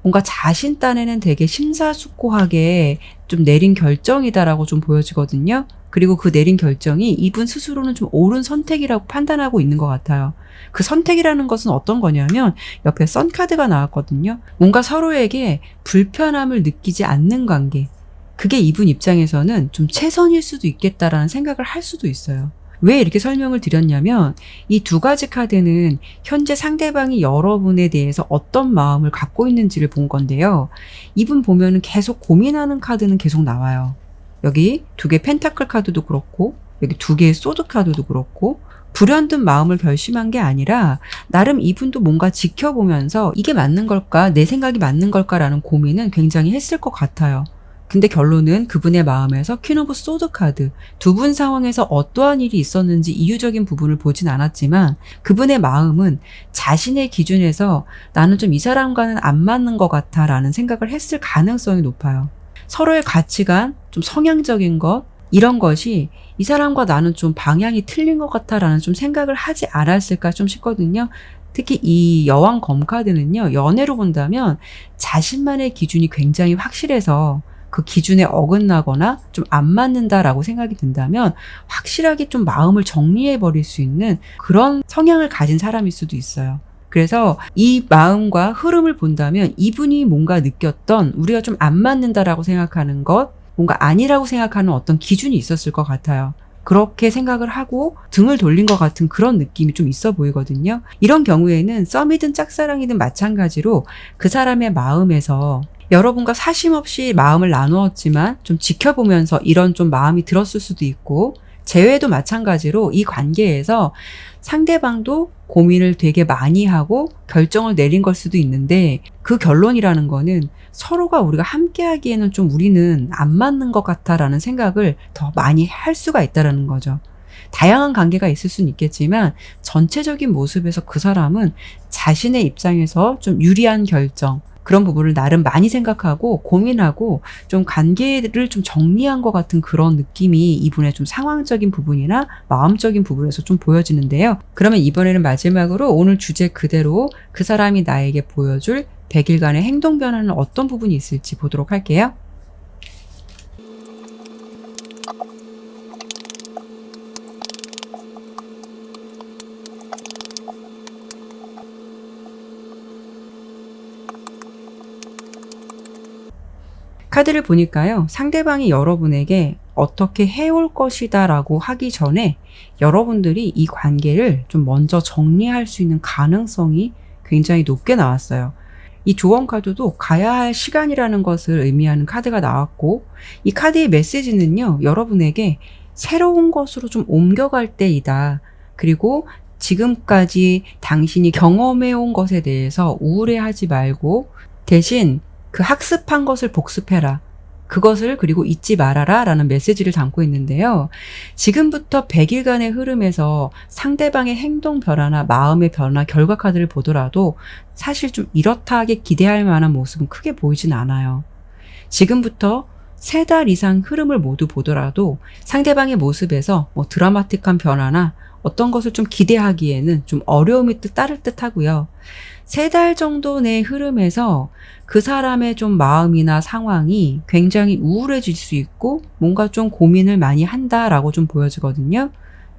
뭔가 자신 딴에는 되게 심사숙고하게 좀 내린 결정이다라고 좀 보여지거든요. 그리고 그 내린 결정이 이분 스스로는 좀 옳은 선택이라고 판단하고 있는 것 같아요. 그 선택이라는 것은 어떤 거냐면 옆에 선카드가 나왔거든요. 뭔가 서로에게 불편함을 느끼지 않는 관계. 그게 이분 입장에서는 좀 최선일 수도 있겠다라는 생각을 할 수도 있어요. 왜 이렇게 설명을 드렸냐면 이 두 가지 카드는 현재 상대방이 여러분에 대해서 어떤 마음을 갖고 있는지를 본 건데요. 이분 보면은 계속 고민하는 카드는 계속 나와요. 여기 두 개 펜타클 카드도 그렇고 여기 두 개의 소드 카드도 그렇고 불현듯 마음을 결심한 게 아니라 나름 이분도 뭔가 지켜보면서 이게 맞는 걸까? 내 생각이 맞는 걸까라는 고민은 굉장히 했을 것 같아요. 근데 결론은 그분의 마음에서 퀸 오브 소드 카드, 두 분 상황에서 어떠한 일이 있었는지 이유적인 부분을 보진 않았지만 그분의 마음은 자신의 기준에서 나는 좀 이 사람과는 안 맞는 것 같아 라는 생각을 했을 가능성이 높아요. 서로의 가치관, 좀 성향적인 것, 이런 것이 이 사람과 나는 좀 방향이 틀린 것 같아 라는 좀 생각을 하지 않았을까 좀 싶거든요. 특히 이 여왕 검카드는요, 연애로 본다면 자신만의 기준이 굉장히 확실해서 그 기준에 어긋나거나 좀 안 맞는다라고 생각이 든다면 확실하게 좀 마음을 정리해 버릴 수 있는 그런 성향을 가진 사람일 수도 있어요. 그래서 이 마음과 흐름을 본다면 이분이 뭔가 느꼈던 우리가 좀 안 맞는다라고 생각하는 것, 뭔가 아니라고 생각하는 어떤 기준이 있었을 것 같아요. 그렇게 생각을 하고 등을 돌린 것 같은 그런 느낌이 좀 있어 보이거든요. 이런 경우에는 썸이든 짝사랑이든 마찬가지로 그 사람의 마음에서 여러분과 사심 없이 마음을 나누었지만 좀 지켜보면서 이런 좀 마음이 들었을 수도 있고, 재회도 마찬가지로 이 관계에서 상대방도 고민을 되게 많이 하고 결정을 내린 걸 수도 있는데 그 결론이라는 거는 서로가 우리가 함께 하기에는 좀 우리는 안 맞는 것 같아라는 생각을 더 많이 할 수가 있다는 거죠. 다양한 관계가 있을 수는 있겠지만 전체적인 모습에서 그 사람은 자신의 입장에서 좀 유리한 결정, 그런 부분을 나름 많이 생각하고 고민하고 좀 관계를 좀 정리한 것 같은 그런 느낌이 이분의 좀 상황적인 부분이나 마음적인 부분에서 좀 보여지는데요. 그러면 이번에는 마지막으로 오늘 주제 그대로 그 사람이 나에게 보여줄 100일간의 행동 변화는 어떤 부분이 있을지 보도록 할게요. 카드를 보니까요, 상대방이 여러분에게 어떻게 해올 것이다 라고 하기 전에 여러분들이 이 관계를 좀 먼저 정리할 수 있는 가능성이 굉장히 높게 나왔어요. 이 조언 카드도 가야 할 시간이라는 것을 의미하는 카드가 나왔고, 이 카드의 메시지는요, 여러분에게 새로운 것으로 좀 옮겨갈 때이다. 그리고 지금까지 당신이 경험해온 것에 대해서 우울해하지 말고 대신 그 학습한 것을 복습해라. 그것을 그리고 잊지 말아라 라는 메시지를 담고 있는데요. 지금부터 100일간의 흐름에서 상대방의 행동 변화나 마음의 변화, 결과 카드를 보더라도 사실 좀 이렇다 하게 기대할 만한 모습은 크게 보이진 않아요. 지금부터 3달 이상 흐름을 모두 보더라도 상대방의 모습에서 뭐 드라마틱한 변화나 어떤 것을 좀 기대하기에는 좀 어려움이 따를 듯 하고요. 3달 정도 내 흐름에서 그 사람의 좀 마음이나 상황이 굉장히 우울해질 수 있고 뭔가 좀 고민을 많이 한다라고 좀 보여지거든요.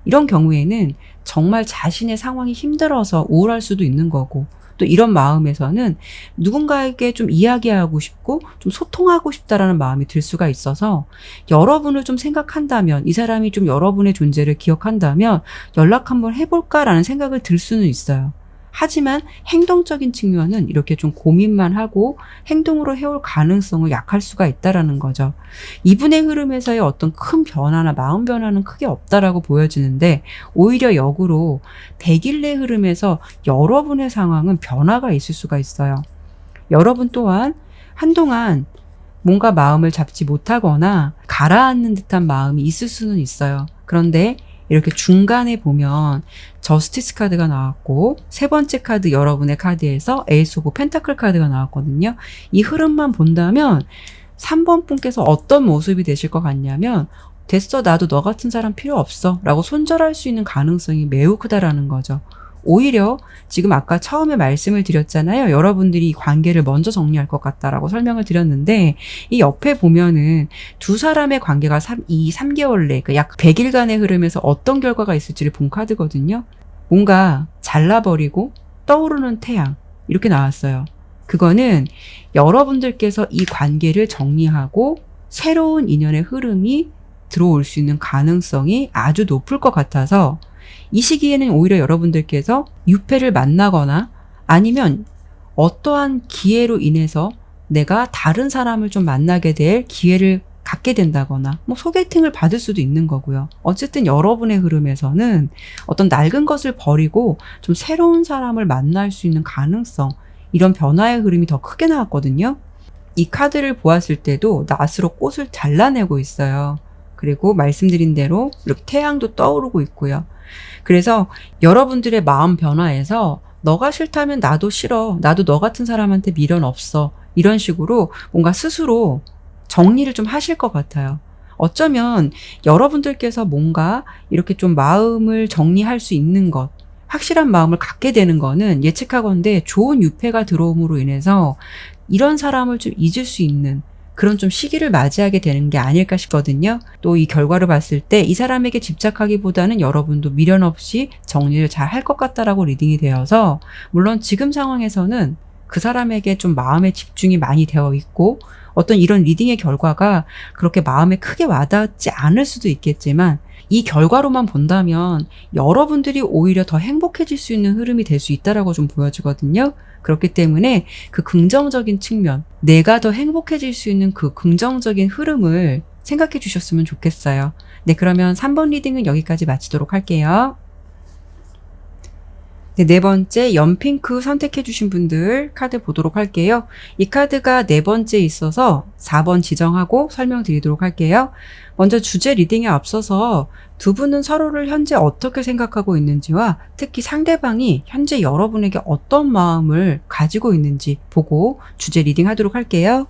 이런 경우에는 정말 자신의 상황이 힘들어서 우울할 수도 있는 거고, 또 이런 마음에서는 누군가에게 좀 이야기하고 싶고 좀 소통하고 싶다라는 마음이 들 수가 있어서 여러분을 좀 생각한다면, 이 사람이 좀 여러분의 존재를 기억한다면 연락 한번 해볼까라는 생각을 들 수는 있어요. 하지만 행동적인 측면은 이렇게 좀 고민만 하고 행동으로 해올 가능성은 약할 수가 있다라는 거죠. 이분의 흐름에서의 어떤 큰 변화나 마음 변화는 크게 없다라고 보여지는데, 오히려 역으로 100일 내 흐름에서 여러분의 상황은 변화가 있을 수가 있어요. 여러분 또한 한동안 뭔가 마음을 잡지 못하거나 가라앉는 듯한 마음이 있을 수는 있어요. 그런데 이렇게 중간에 보면 저스티스 카드가 나왔고 세 번째 카드 여러분의 카드에서 에이스 오브 펜타클 카드가 나왔거든요. 이 흐름만 본다면 3번 분께서 어떤 모습이 되실 것 같냐면 됐어 나도 너 같은 사람 필요 없어 라고 손절할 수 있는 가능성이 매우 크다라는 거죠. 오히려 지금 아까 처음에 말씀을 드렸잖아요. 여러분들이 이 관계를 먼저 정리할 것 같다라고 설명을 드렸는데 이 옆에 보면은 두 사람의 관계가 이 3개월 내, 약 100일간의 흐름에서 어떤 결과가 있을지를 본 카드거든요. 뭔가 잘라버리고 떠오르는 태양 이렇게 나왔어요. 그거는 여러분들께서 이 관계를 정리하고 새로운 인연의 흐름이 들어올 수 있는 가능성이 아주 높을 것 같아서 이 시기에는 오히려 여러분들께서 유패를 만나거나 아니면 어떠한 기회로 인해서 내가 다른 사람을 좀 만나게 될 기회를 갖게 된다거나 뭐 소개팅을 받을 수도 있는 거고요. 어쨌든 여러분의 흐름에서는 어떤 낡은 것을 버리고 좀 새로운 사람을 만날 수 있는 가능성, 이런 변화의 흐름이 더 크게 나왔거든요. 이 카드를 보았을 때도 낫으로 꽃을 잘라내고 있어요. 그리고 말씀드린 대로 이렇게 태양도 떠오르고 있고요. 그래서 여러분들의 마음 변화에서 너가 싫다면 나도 싫어. 나도 너 같은 사람한테 미련 없어. 이런 식으로 뭔가 스스로 정리를 좀 하실 것 같아요. 어쩌면 여러분들께서 뭔가 이렇게 좀 마음을 정리할 수 있는 것, 확실한 마음을 갖게 되는 거는 예측하건대 좋은 유패가 들어옴으로 인해서 이런 사람을 좀 잊을 수 있는 그런 좀 시기를 맞이하게 되는 게 아닐까 싶거든요. 또 이 결과를 봤을 때 이 사람에게 집착하기보다는 여러분도 미련 없이 정리를 잘 할 것 같다라고 리딩이 되어서 물론 지금 상황에서는 그 사람에게 좀 마음의 집중이 많이 되어 있고 어떤 이런 리딩의 결과가 그렇게 마음에 크게 와닿지 않을 수도 있겠지만 이 결과로만 본다면 여러분들이 오히려 더 행복해질 수 있는 흐름이 될 수 있다라고 좀 보여지거든요. 그렇기 때문에 그 긍정적인 측면, 내가 더 행복해질 수 있는 그 긍정적인 흐름을 생각해 주셨으면 좋겠어요. 네, 그러면 3번 리딩은 여기까지 마치도록 할게요. 네, 네 번째 연핑크 선택해 주신 분들 카드 보도록 할게요. 이 카드가 네 번째 있어서 4번 지정하고 설명드리도록 할게요. 먼저 주제 리딩에 앞서서 두 분은 서로를 현재 어떻게 생각하고 있는지와 특히 상대방이 현재 여러분에게 어떤 마음을 가지고 있는지 보고 주제 리딩 하도록 할게요.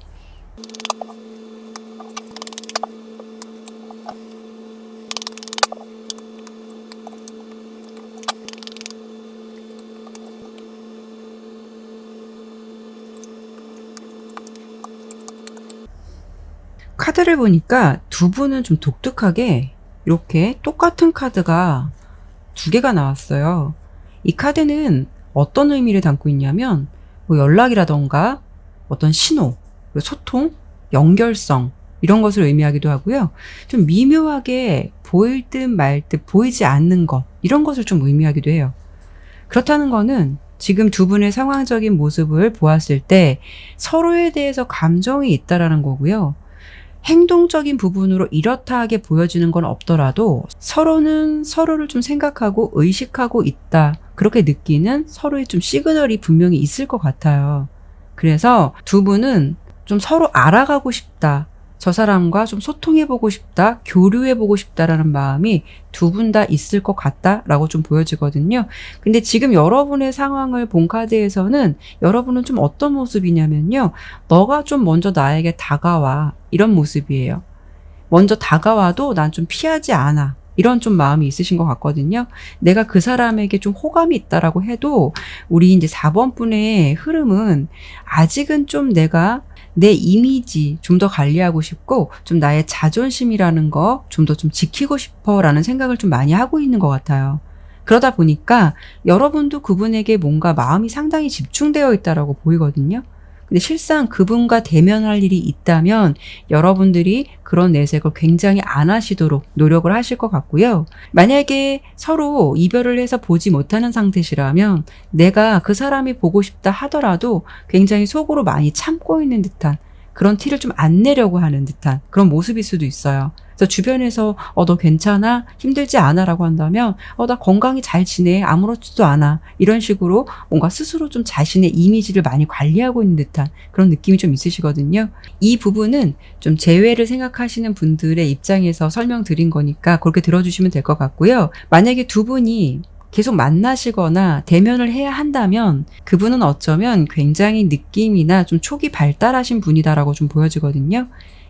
카드를 보니까 두 분은 좀 독특하게 이렇게 똑같은 카드가 두 개가 나왔어요. 이 카드는 어떤 의미를 담고 있냐면 뭐 연락이라던가 어떤 신호, 소통, 연결성 이런 것을 의미하기도 하고요. 좀 미묘하게 보일 듯 말 듯 보이지 않는 것 이런 것을 좀 의미하기도 해요. 그렇다는 거는 지금 두 분의 상황적인 모습을 보았을 때 서로에 대해서 감정이 있다라는 거고요. 행동적인 부분으로 이렇다하게 보여지는 건 없더라도 서로는 서로를 좀 생각하고 의식하고 있다. 그렇게 느끼는 서로의 좀 시그널이 분명히 있을 것 같아요. 그래서 두 분은 좀 서로 알아가고 싶다. 저 사람과 좀 소통해보고 싶다. 교류해보고 싶다라는 마음이 두 분 다 있을 것 같다라고 좀 보여지거든요. 근데 지금 여러분의 상황을 본 카드에서는 여러분은 좀 어떤 모습이냐면요. 너가 좀 먼저 나에게 다가와. 이런 모습이에요. 먼저 다가와도 난 좀 피하지 않아. 이런 좀 마음이 있으신 것 같거든요. 내가 그 사람에게 좀 호감이 있다라고 해도 우리 이제 4번 분의 흐름은 아직은 좀 내가 내 이미지 좀 더 관리하고 싶고 좀 나의 자존심이라는 거 좀 더 좀 지키고 싶어 라는 생각을 좀 많이 하고 있는 것 같아요. 그러다 보니까 여러분도 그분에게 뭔가 마음이 상당히 집중되어 있다라고 보이거든요. 근데 실상 그분과 대면할 일이 있다면 여러분들이 그런 내색을 굉장히 안 하시도록 노력을 하실 것 같고요. 만약에 서로 이별을 해서 보지 못하는 상태시라면 내가 그 사람이 보고 싶다 하더라도 굉장히 속으로 많이 참고 있는 듯한 그런 티를 좀 안 내려고 하는 듯한 그런 모습일 수도 있어요. 그래서 주변에서 너 괜찮아? 힘들지 않아? 라고 한다면 나 건강히 잘 지내? 아무렇지도 않아. 이런 식으로 뭔가 스스로 좀 자신의 이미지를 많이 관리하고 있는 듯한 그런 느낌이 좀 있으시거든요. 이 부분은 좀 재회를 생각하시는 분들의 입장에서 설명드린 거니까 그렇게 들어주시면 될 것 같고요. 만약에 두 분이 계속 만나시거나 대면을 해야 한다면 그분은 어쩌면 굉장히 느낌이나 좀 촉이 발달하신 분이다라고 좀 보여지거든요.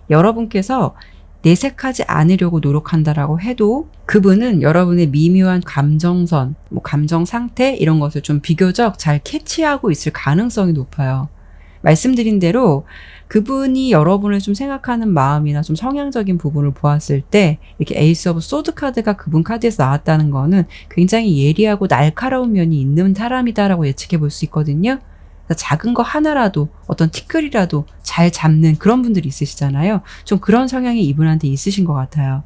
여러분께서 내색하지 않으려고 노력한다라고 해도 그분은 여러분의 미묘한 감정선, 감정 상태 이런 것을 좀 비교적 잘 캐치하고 있을 가능성이 높아요. 말씀드린 대로 그분이 여러분을 좀 생각하는 마음이나 좀 성향적인 부분을 보았을 때 이렇게 에이스 오브 소드 카드가 그분 카드에서 나왔다는 거는 굉장히 예리하고 날카로운 면이 있는 사람이다라고 예측해 볼 수 있거든요. 작은 거 하나라도 어떤 티끌이라도 잘 잡는 그런 분들이 있으시잖아요. 좀 그런 성향이 이분한테 있으신 것 같아요.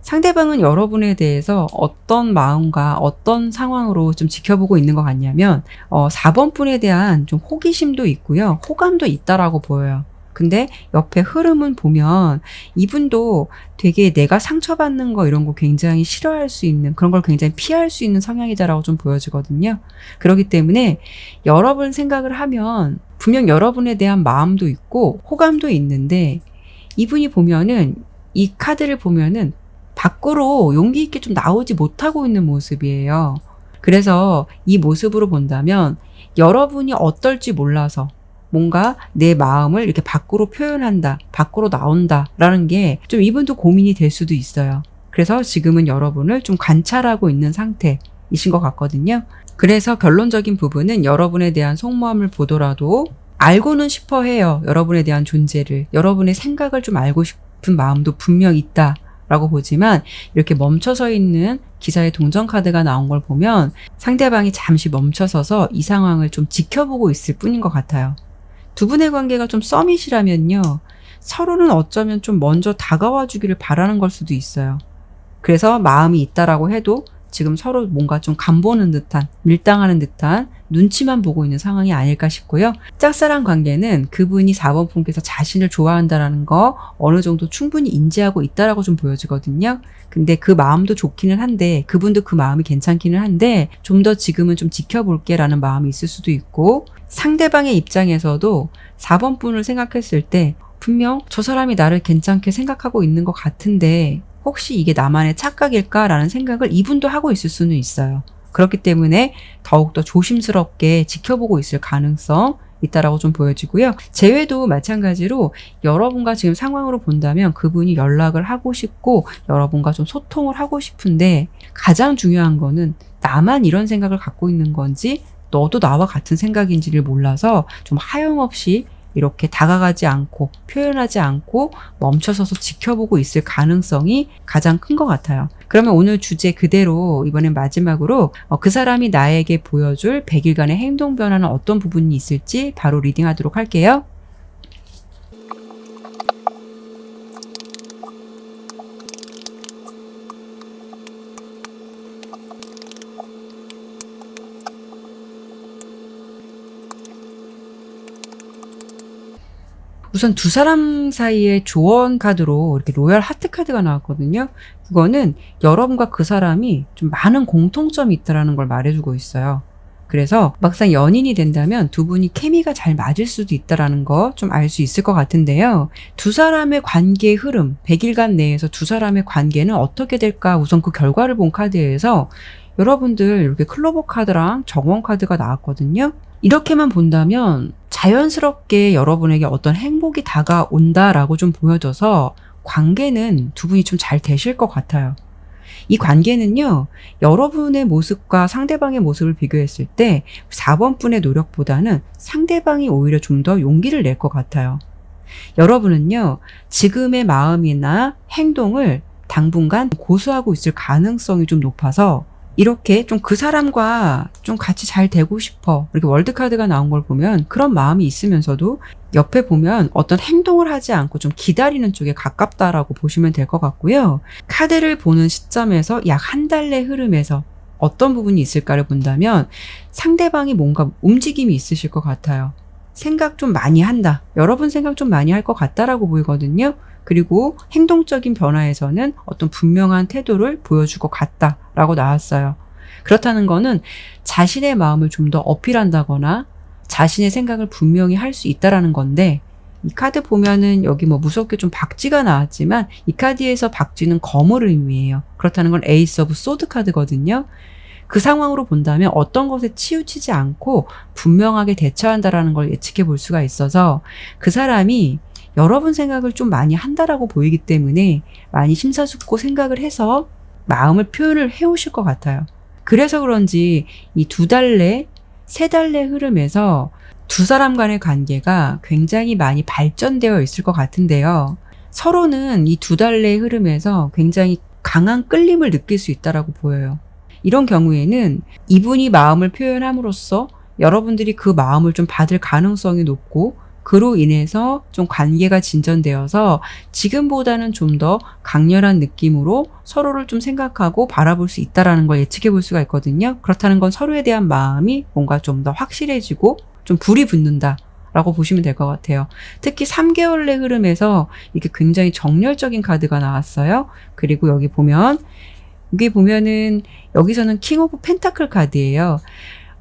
상대방은 여러분에 대해서 어떤 마음과 어떤 상황으로 좀 지켜보고 있는 것 같냐면 4번 분에 대한 좀 호기심도 있고요. 호감도 있다라고 보여요. 근데 옆에 흐름은 보면 이분도 되게 내가 상처받는 거 이런 거 굉장히 싫어할 수 있는 그런 걸 굉장히 피할 수 있는 성향이다라고 좀 보여지거든요. 그렇기 때문에 여러분 생각을 하면 분명 여러분에 대한 마음도 있고 호감도 있는데 이분이 보면은 이 카드를 보면은 밖으로 용기 있게 좀 나오지 못하고 있는 모습이에요. 그래서 이 모습으로 본다면 여러분이 어떨지 몰라서 뭔가 내 마음을 이렇게 밖으로 표현한다, 밖으로 나온다라는 게 좀 이분도 고민이 될 수도 있어요. 그래서 지금은 여러분을 좀 관찰하고 있는 상태이신 것 같거든요. 그래서 결론적인 부분은 여러분에 대한 속마음을 보더라도 알고는 싶어 해요. 여러분에 대한 존재를. 여러분의 생각을 좀 알고 싶은 마음도 분명 있다. 라고 보지만 이렇게 멈춰서 있는 기사의 동전 카드가 나온 걸 보면 상대방이 잠시 멈춰서서 이 상황을 좀 지켜보고 있을 뿐인 것 같아요. 두 분의 관계가 좀 썸밋이라면요. 서로는 어쩌면 좀 먼저 다가와 주기를 바라는 걸 수도 있어요. 그래서 마음이 있다라고 해도 지금 서로 뭔가 좀 간보는 듯한, 밀당하는 듯한 눈치만 보고 있는 상황이 아닐까 싶고요. 짝사랑 관계는 그분이 4번 분께서 자신을 좋아한다라는 거 어느 정도 충분히 인지하고 있다라고 좀 보여지거든요. 근데 그 마음도 좋기는 한데 그분도 그 마음이 괜찮기는 한데 좀 더 지금은 좀 지켜볼게 라는 마음이 있을 수도 있고 상대방의 입장에서도 4번 분을 생각했을 때 분명 저 사람이 나를 괜찮게 생각하고 있는 것 같은데 혹시 이게 나만의 착각일까라는 생각을 이분도 하고 있을 수는 있어요. 그렇기 때문에 더욱더 조심스럽게 지켜보고 있을 가능성 있다라고 좀 보여지고요. 재회도 마찬가지로 여러분과 지금 상황으로 본다면 그분이 연락을 하고 싶고 여러분과 좀 소통을 하고 싶은데 가장 중요한 거는 나만 이런 생각을 갖고 있는 건지 너도 나와 같은 생각인지를 몰라서 좀 하염없이 이렇게 다가가지 않고 표현하지 않고 멈춰서서 지켜보고 있을 가능성이 가장 큰 것 같아요. 그러면 오늘 주제 그대로 이번엔 마지막으로 그 사람이 나에게 보여줄 100일간의 행동 변화는 어떤 부분이 있을지 바로 리딩하도록 할게요. 우선 두 사람 사이의 조언 카드로 이렇게 로얄 하트 카드가 나왔거든요. 그거는 여러분과 그 사람이 좀 많은 공통점이 있다는 걸 말해주고 있어요. 그래서 막상 연인이 된다면 두 분이 케미가 잘 맞을 수도 있다는 거 좀 알 수 있을 것 같은데요. 두 사람의 관계의 흐름, 100일간 내에서 두 사람의 관계는 어떻게 될까 우선 그 결과를 본 카드에서 여러분들 이렇게 클로버 카드랑 정원 카드가 나왔거든요. 이렇게만 본다면 자연스럽게 여러분에게 어떤 행복이 다가온다라고 좀 보여져서 관계는 두 분이 좀 잘 되실 것 같아요. 이 관계는요, 여러분의 모습과 상대방의 모습을 비교했을 때 4번 분의 노력보다는 상대방이 오히려 좀 더 용기를 낼 것 같아요. 여러분은요, 지금의 마음이나 행동을 당분간 고수하고 있을 가능성이 좀 높아서 이렇게 좀 그 사람과 좀 같이 잘 되고 싶어. 이렇게 월드카드가 나온 걸 보면 그런 마음이 있으면서도 옆에 보면 어떤 행동을 하지 않고 좀 기다리는 쪽에 가깝다라고 보시면 될 것 같고요. 카드를 보는 시점에서 약 한 달 내 흐름에서 어떤 부분이 있을까를 본다면 상대방이 뭔가 움직임이 있으실 것 같아요. 생각 좀 많이 한다. 여러분 생각 좀 많이 할 것 같다라고 보이거든요. 그리고 행동적인 변화에서는 어떤 분명한 태도를 보여줄 것 같다라고 나왔어요. 그렇다는 거는 자신의 마음을 좀 더 어필한다거나 자신의 생각을 분명히 할 수 있다라는 건데, 이 카드 보면은 여기 뭐 무섭게 좀 박쥐가 나왔지만 이 카드에서 박쥐는 검을 의미해요. 그렇다는 건 에이스 오브 소드 카드거든요. 그 상황으로 본다면 어떤 것에 치우치지 않고 분명하게 대처한다라는 걸 예측해 볼 수가 있어서 그 사람이 여러분 생각을 좀 많이 한다라고 보이기 때문에 많이 심사숙고 생각을 해서 마음을 표현을 해오실 것 같아요. 그래서 그런지 이 2달래, 3달래 흐름에서 두 사람 간의 관계가 굉장히 많이 발전되어 있을 것 같은데요. 서로는 이 2달래의 흐름에서 굉장히 강한 끌림을 느낄 수 있다라고 보여요. 이런 경우에는 이분이 마음을 표현함으로써 여러분들이 그 마음을 좀 받을 가능성이 높고, 그로 인해서 좀 관계가 진전되어서 지금보다는 좀 더 강렬한 느낌으로 서로를 좀 생각하고 바라볼 수 있다라는 걸 예측해 볼 수가 있거든요. 그렇다는 건 서로에 대한 마음이 뭔가 좀 더 확실해지고 좀 불이 붙는다 라고 보시면 될 것 같아요. 특히 3개월의 흐름에서 이게 굉장히 정열적인 카드가 나왔어요. 그리고 여기 보면은 여기서는 킹 오브 펜타클 카드예요.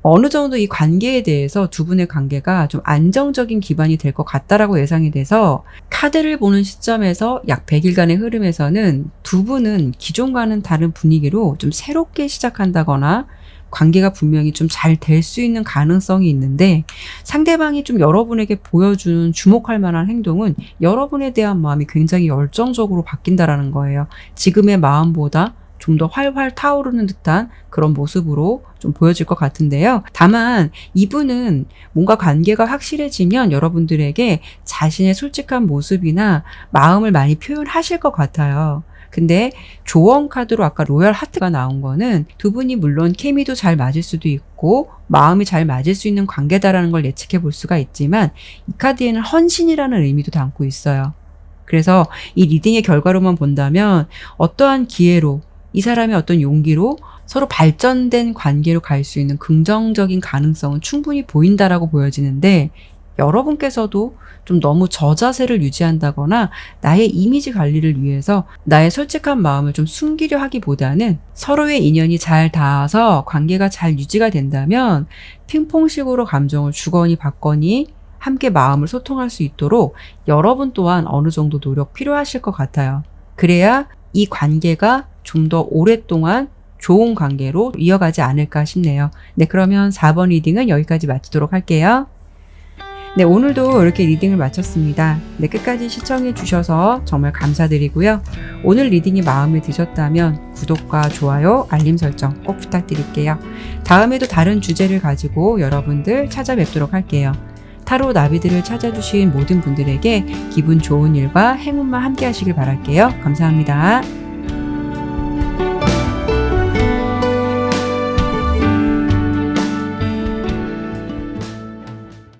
어느 정도 이 관계에 대해서 두 분의 관계가 좀 안정적인 기반이 될 것 같다라고 예상이 돼서, 카드를 보는 시점에서 약 100일간의 흐름에서는 두 분은 기존과는 다른 분위기로 좀 새롭게 시작한다거나 관계가 분명히 좀 잘 될 수 있는 가능성이 있는데, 상대방이 좀 여러분에게 보여주는 주목할 만한 행동은 여러분에 대한 마음이 굉장히 열정적으로 바뀐다라는 거예요. 지금의 마음보다 좀 더 활활 타오르는 듯한 그런 모습으로 좀 보여질 것 같은데요. 다만 이분은 뭔가 관계가 확실해지면 여러분들에게 자신의 솔직한 모습이나 마음을 많이 표현하실 것 같아요. 근데 조언 카드로 아까 로얄 하트가 나온 거는 두 분이 물론 케미도 잘 맞을 수도 있고 마음이 잘 맞을 수 있는 관계다라는 걸 예측해 볼 수가 있지만, 이 카드에는 헌신이라는 의미도 담고 있어요. 그래서 이 리딩의 결과로만 본다면 어떠한 기회로, 이 사람의 어떤 용기로 서로 발전된 관계로 갈 수 있는 긍정적인 가능성은 충분히 보인다라고 보여지는데, 여러분께서도 좀 너무 저자세를 유지한다거나 나의 이미지 관리를 위해서 나의 솔직한 마음을 좀 숨기려 하기보다는 서로의 인연이 잘 닿아서 관계가 잘 유지가 된다면 핑퐁식으로 감정을 주거니 받거니 함께 마음을 소통할 수 있도록 여러분 또한 어느 정도 노력 필요하실 것 같아요. 그래야 이 관계가 좀 더 오랫동안 좋은 관계로 이어가지 않을까 싶네요. 네, 그러면 4번 리딩은 여기까지 마치도록 할게요. 네, 오늘도 이렇게 리딩을 마쳤습니다. 네, 끝까지 시청해 주셔서 정말 감사드리고요. 오늘 리딩이 마음에 드셨다면 구독과 좋아요, 알림 설정 꼭 부탁드릴게요. 다음에도 다른 주제를 가지고 여러분들 찾아뵙도록 할게요. 타로 나비들을 찾아주신 모든 분들에게 기분 좋은 일과 행운만 함께 하시길 바랄게요. 감사합니다.